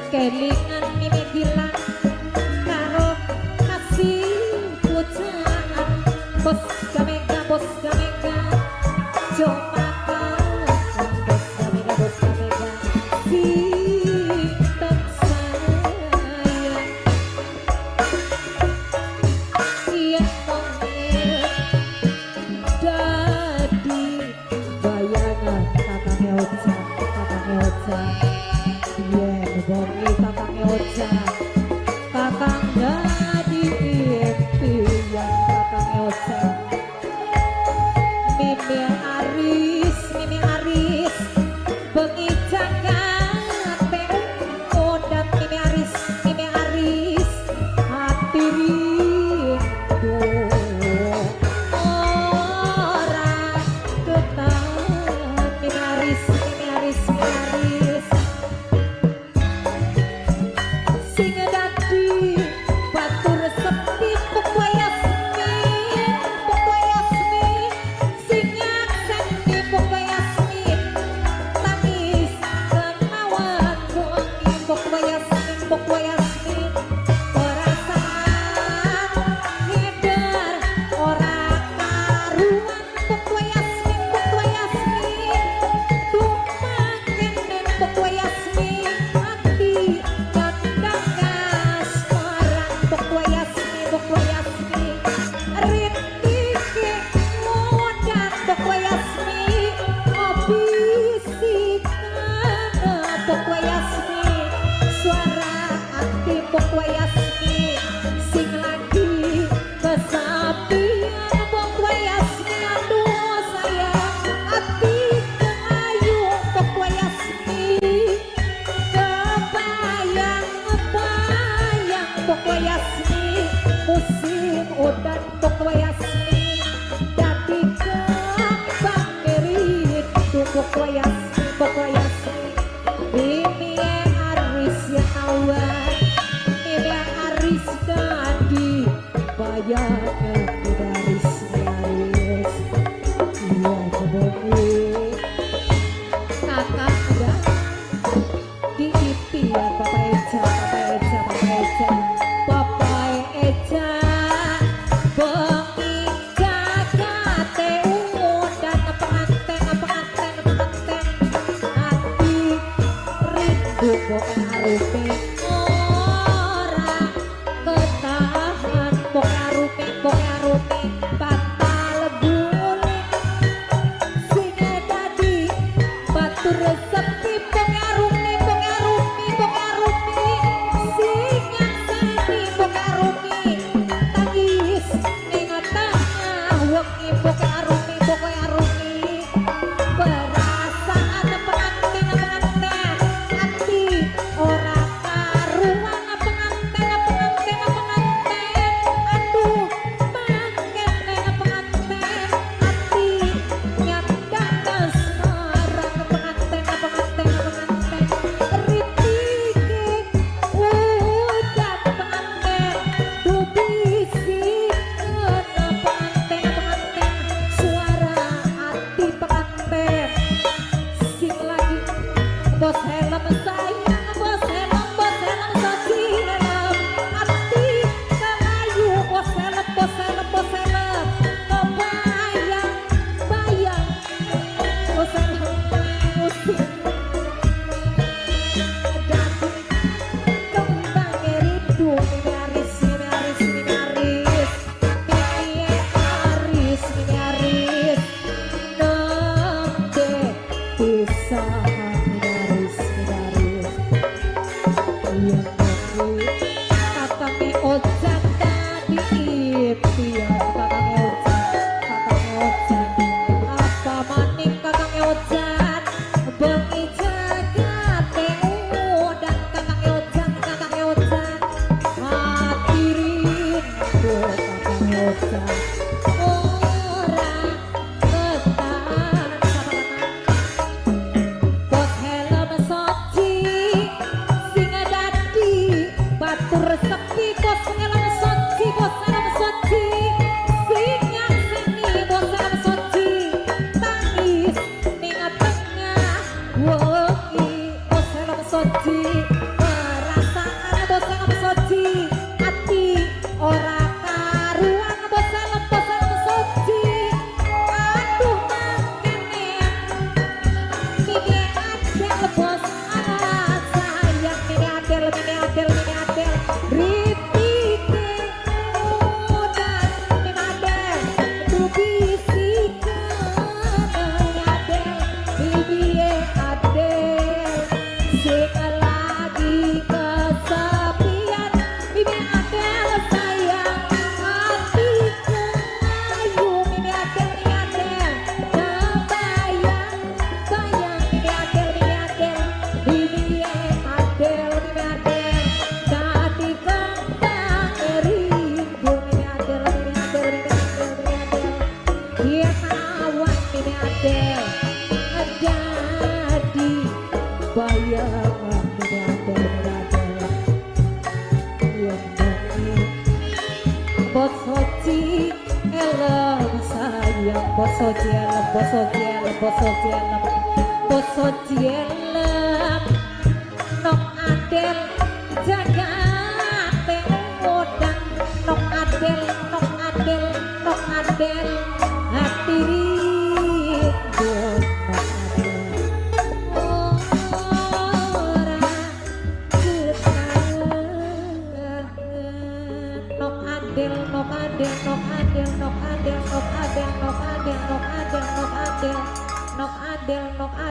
kelingan mimi bilang karo kasih pujaan bos gamega cuma bos gamega si tak sayang iya tongil dadi bayangan kakaknya Ocha bongi kakaknya Ocha kakang jadi impian kakaknya Ocha Mimi Aris bengi jagate dan Mimi Aris hati rindu orang ketang Mimi Aris sing dadi batur sepi pokok Yasmin sing nyakseni pokok Yasmin tangis kenawan bongi pokok Yasmin perasaan ngeder ora karuan pokok Yasmin tumpangin pokok Yasmin hati Pokok Yasmin sing lagi kesapian Pokok Yasmin aduh sayang hati ayu Pokok Yasmin kebayang Pokok Yasmin musim udan Pokok Yasmin dadi kembang rindu Pokok Yasmin Mimi Aris ya awan Aris dadi bayangan Aris iya kebongi kakak udah diimpian Papa Eja bengi jagate dan penganten hati rindu kok arupe Bokarume batal bulik sing dadi batur sepi Bokarume sing nyakseni Bokarume tangis ning tengah wengi Bokarume perasaan penganten hati ora karuan penganten aduh mangken penganten hati nyandang semarang penganten ritike udan penganten dubisi kena penganten suara hati penganten sing lagi bos helm sayang bos helm saji helm hati kelayu bos helm kebayang bos helm musik dadi kembang rindu Mimi Aris nembe pisahan Mimi Aris iya kakaknya Ocha tadi impian kakaknya Ocha apa maning kakaknya Ocha bengi jagate dan kakaknya Ocha hati rindu kakaknya Ocha orang ketan bos helm soci sing dadi batur sepi bos helm soci elem sayang boso jelem boso jelem boso jelem boso jelem nok adel jaga pengodang nok adel nok adel nok adel hati rindu nok adel ora ketangan nok adel nok adel nok adel nok adel nok adel nok adel nok adel nok adel nok adel nok adel